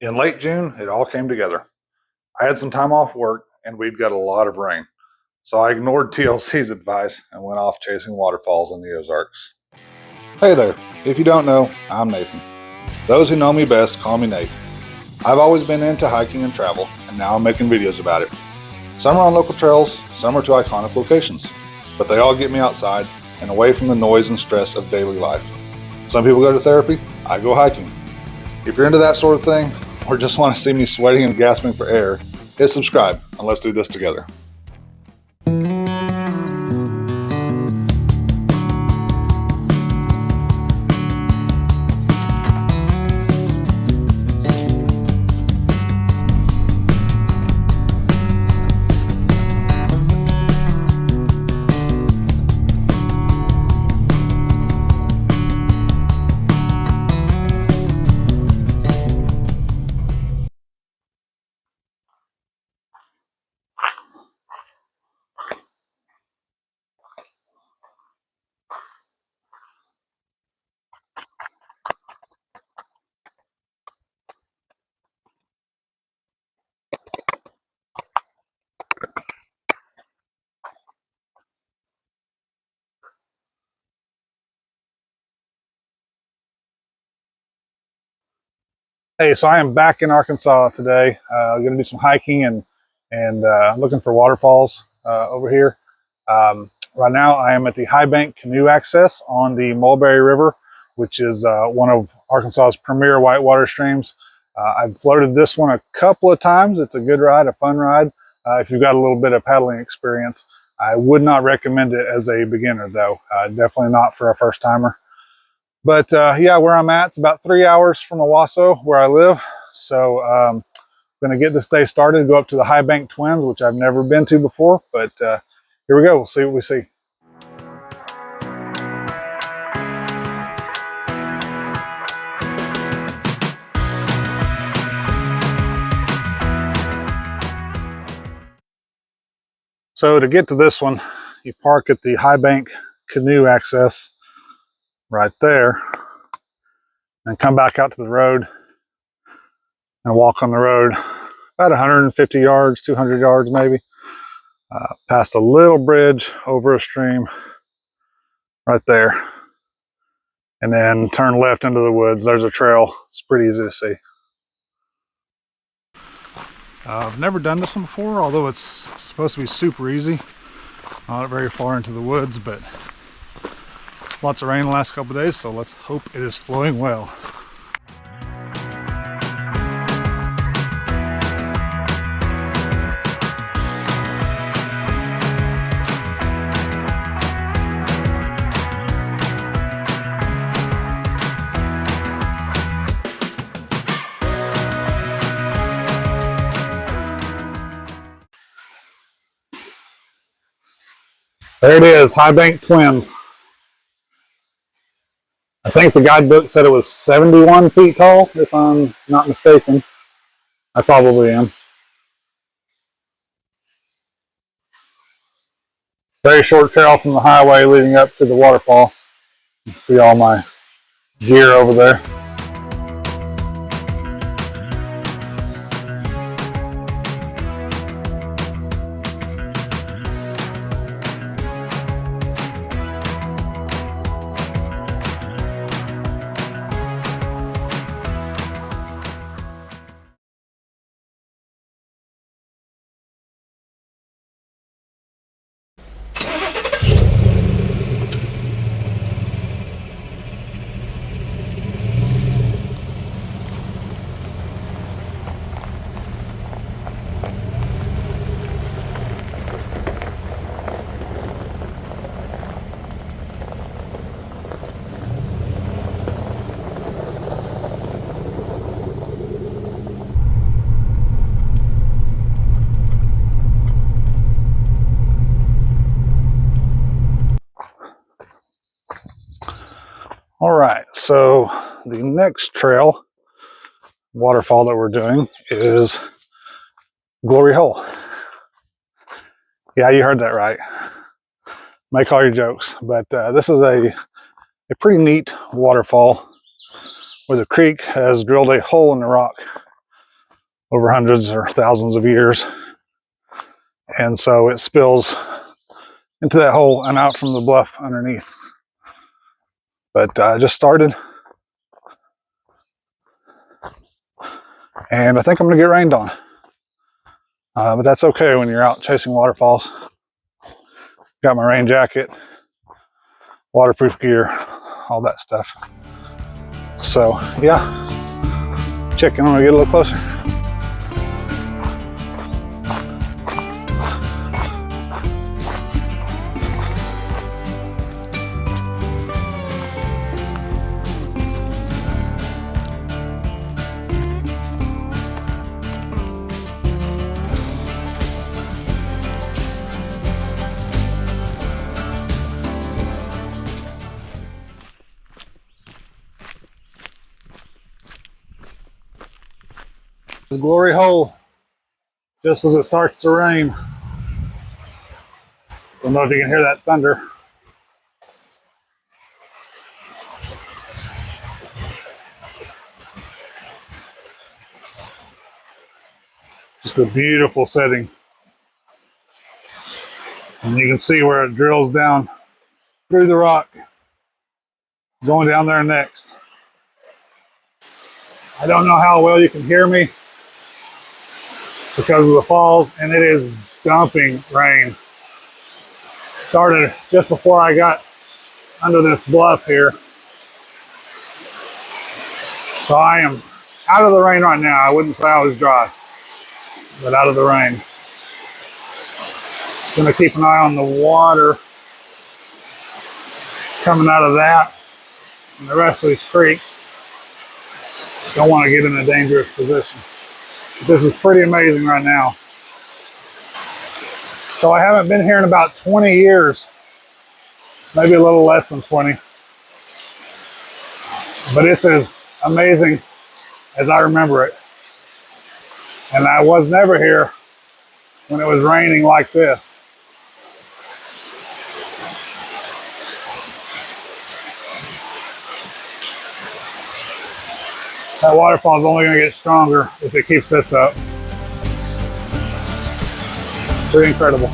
In late June, it all came together. I had some time off work and we'd got a lot of rain. So I ignored TLC's advice and went off chasing waterfalls in the Ozarks. Hey there, if you don't know, I'm Nathan. Those who know me best call me Nate. I've always been into hiking and travel, and now I'm making videos about it. Some are on local trails, some are to iconic locations, but they all get me outside and away from the noise and stress of daily life. Some people go to therapy, I go hiking. If you're into that sort of thing, or just want to see me sweating and gasping for air, hit subscribe and let's do this together. Hey, so I am back in Arkansas today. Going to do some hiking and looking for waterfalls over here. Right now, I am at the High Bank Canoe Access on the Mulberry River, which is one of Arkansas's premier whitewater streams. I've floated this one a couple of times. It's a good ride, a fun ride. If you've got a little bit of paddling experience, I would not recommend it as a beginner, though. Definitely not for a first timer. But yeah, where I'm at, it's about 3 hours from Owasso, where I live. So I'm going to get this day started, go up to the High Bank Twins, which I've never been to before. But here we go. We'll see what we see. So to get to this one, you park at the High Bank Canoe Access right there and come back out to the road and walk on the road about 150 yards, 200 yards maybe, past a little bridge over a stream right there, and then turn left into the woods. There's a trail. It's pretty easy to see. I've never done this one before, although it's supposed to be super easy. Not very far into the woods, but lots of rain the last couple of days, so let's hope it is flowing well. There it is, High Bank Twins. I think the guidebook said it was 71 feet tall, if I'm not mistaken. I probably am. Very short trail from the highway leading up to the waterfall. You see all my gear over there. All right, so the next trail, waterfall that we're doing is Glory Hole. Yeah, you heard that right. Make all your jokes, but this is a pretty neat waterfall where the creek has drilled a hole in the rock over hundreds or thousands of years. And so it spills into that hole and out from the bluff underneath. But I just started, and I think I'm going to get rained on. But that's okay when you're out chasing waterfalls. Got my rain jacket, waterproof gear, all that stuff. So yeah, checking on to get a little closer. The glory hole, just as it starts to rain. Don't know if you can hear that thunder. Just a beautiful setting. And you can see where it drills down through the rock, going down there next. I don't know how well you can hear me because of the falls, and it is dumping rain. Started just before I got under this bluff here. So I am out of the rain right now. I wouldn't say I was dry, but out of the rain. Gonna keep an eye on the water coming out of that and the rest of these creeks. Don't want to get in a dangerous position. But this is pretty amazing right now. So I haven't been here in about 20 years, maybe a little less than 20. But it's as amazing as I remember it. And I was never here when it was raining like this. That waterfall is only going to get stronger if it keeps this up. Pretty incredible.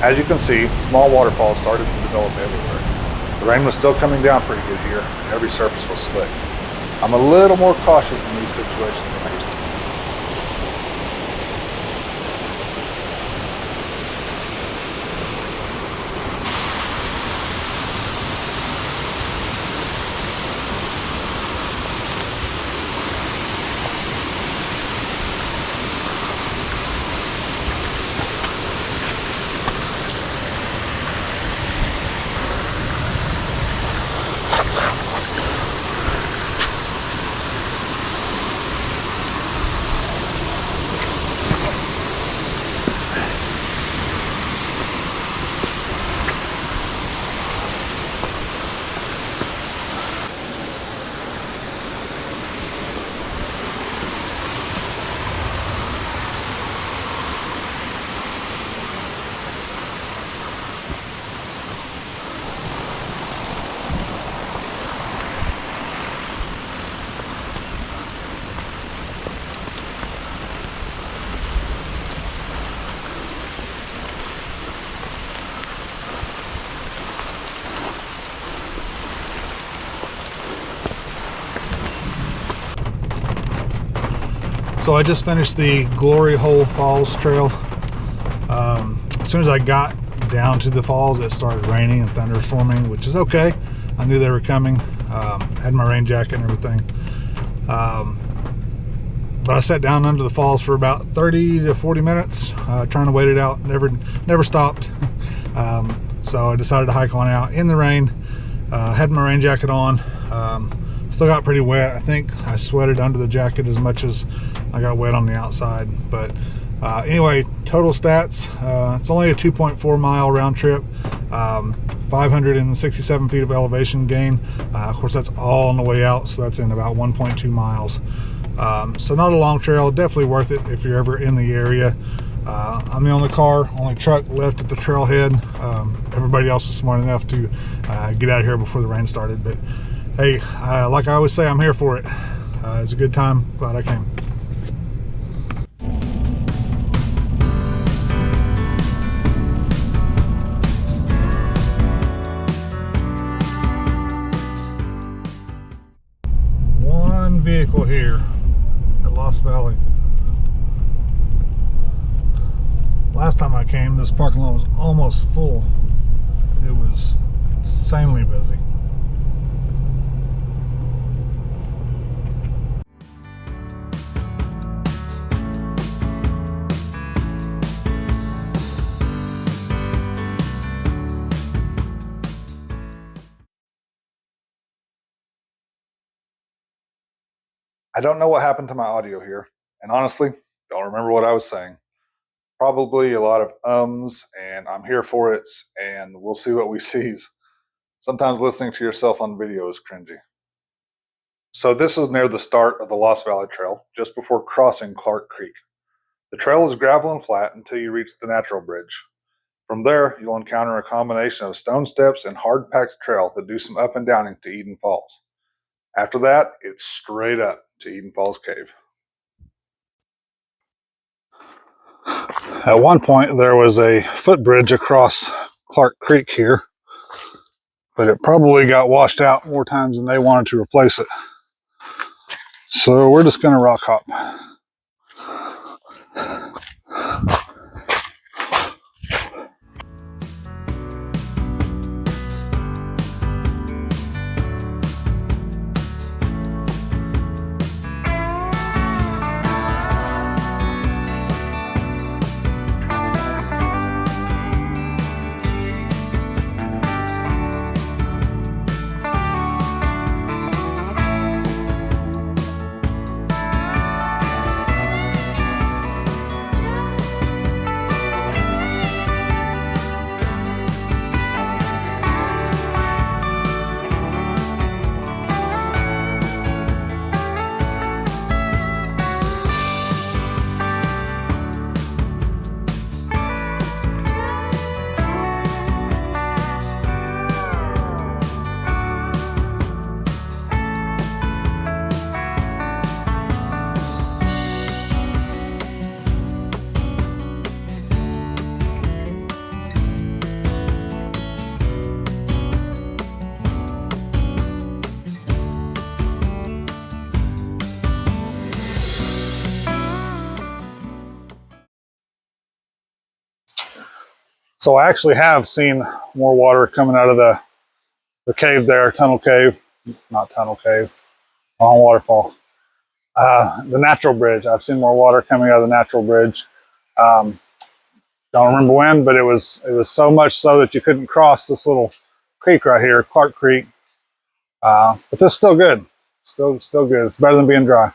As you can see, small waterfalls started to develop everywhere. The rain was still coming down pretty good here, and every surface was slick. I'm a little more cautious in these situations than I used to be. So I just finished the Glory Hole Falls trail. As soon as I got down to the falls, it started raining and thunderstorming, which is okay. I knew they were coming. Had my rain jacket and everything. But I sat down under the falls for about 30 to 40 minutes, trying to wait it out. Never stopped. So I decided to hike on out in the rain. Had my rain jacket on. Still got pretty wet. I think I sweated under the jacket as much as I got wet on the outside. But anyway, total stats, it's only a 2.4 mile round trip, 567 feet of elevation gain. Of course, that's all on the way out, so that's in about 1.2 miles. So not a long trail, definitely worth it if you're ever in the area. I'm the only truck left at the trailhead. Everybody else was smart enough to get out of here before the rain started. But hey, like I always say, I'm here for it. It's a good time. Glad I came. One vehicle here at Lost Valley. Last time I came, this parking lot was almost full. It was insanely busy. I don't know what happened to my audio here, and honestly, don't remember what I was saying. Probably a lot of ums, and I'm here for it, and we'll see what we sees. Sometimes listening to yourself on video is cringy. So this is near the start of the Lost Valley Trail, just before crossing Clark Creek. The trail is gravel and flat until you reach the natural bridge. From there, you'll encounter a combination of stone steps and hard-packed trail that do some up and downing to Eden Falls. After that, it's straight up to Eden Falls Cave. At one point, there was a footbridge across Clark Creek here, but it probably got washed out more times than they wanted to replace it. So we're just going to rock hop. So I actually have seen more water coming out of the cave there, tunnel cave, not tunnel cave, wrong waterfall. The natural bridge, I've seen more water coming out of the natural bridge. Don't remember when, but it was so much so that you couldn't cross this little creek right here, Clark Creek. But this is still good, still good. It's better than being dry.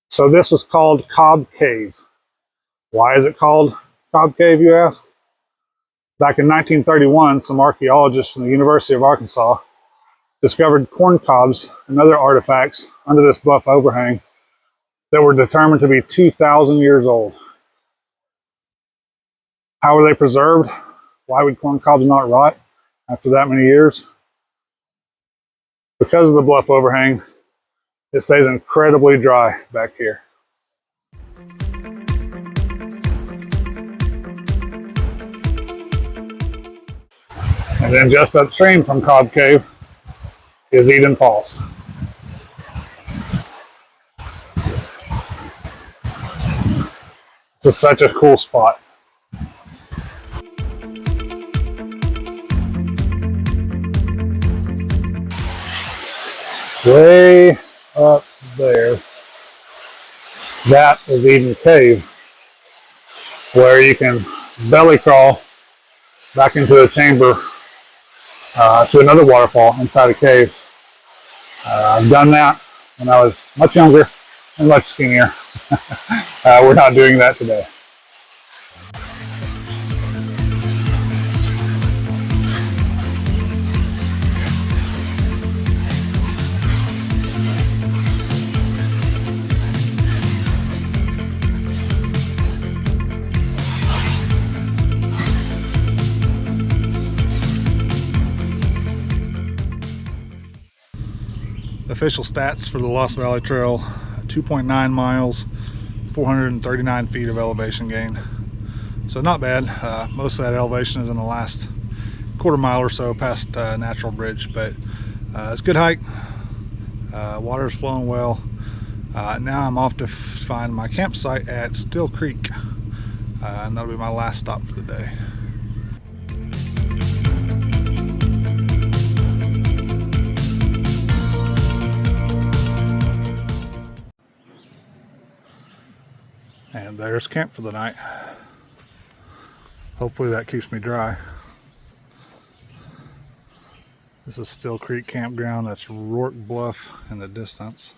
So this is called Cobb Cave. Why is it called Cobb Cave, you ask? Back in 1931, some archaeologists from the University of Arkansas discovered corn cobs and other artifacts under this bluff overhang that were determined to be 2,000 years old. How were they preserved? Why would corn cobs not rot after that many years? Because of the bluff overhang, it stays incredibly dry back here. And then just upstream from Cobb Cave is Eden Falls. This is such a cool spot. Way up there, that is Eden Cave, where you can belly crawl back into a chamber to another waterfall inside a cave. I've done that when I was much younger and much skinnier. We're not doing that today. Official stats for the Lost Valley Trail: 2.9 miles, 439 feet of elevation gain. So not bad. Most of that elevation is in the last quarter mile or so past Natural Bridge, but it's a good hike. Water's flowing well. Now I'm off to find my campsite at Still Creek, and that'll be my last stop for the day. And there's camp for the night. Hopefully that keeps me dry. This is Still Creek Campground. That's Rourke Bluff in the distance.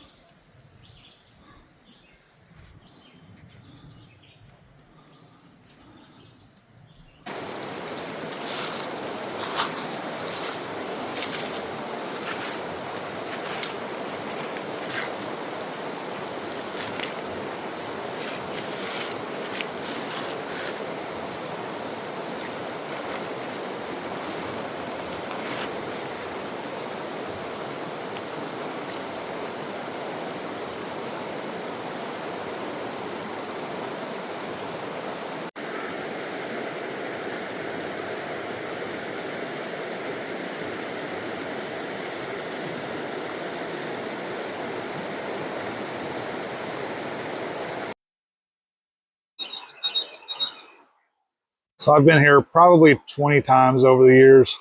So I've been here probably 20 times over the years.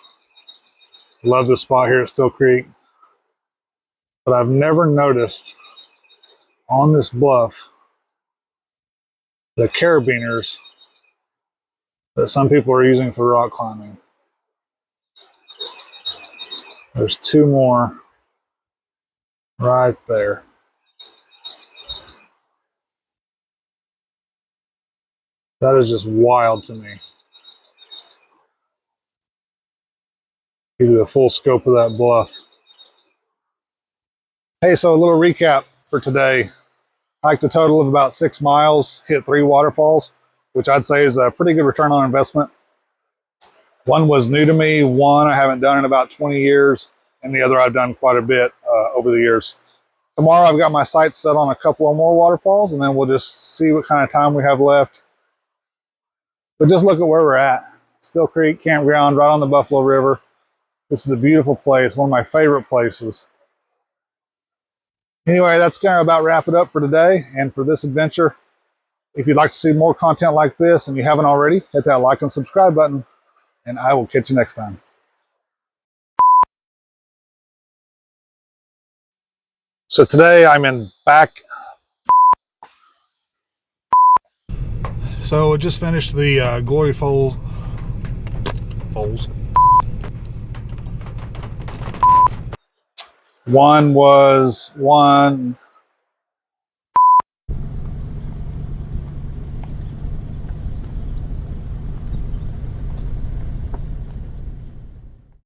Love this spot here at Still Creek. But I've never noticed on this bluff the carabiners that some people are using for rock climbing. There's two more right there. That is just wild to me. Give you the full scope of that bluff. Hey, so a little recap for today. Hiked a total of about 6 miles, hit 3 waterfalls, which I'd say is a pretty good return on investment. One was new to me, one I haven't done in about 20 years, and the other I've done quite a bit over the years. Tomorrow I've got my sights set on a couple of more waterfalls, and then we'll just see what kind of time we have left. But just look at where we're at. Still Creek Campground, right on the Buffalo River. This is a beautiful place, one of my favorite places. Anyway, that's going to about wrap it up for today and for this adventure. If you'd like to see more content like this and you haven't already, hit that like and subscribe button, and I will catch you next time. So today I'm back. So I just finished the Glory Falls. One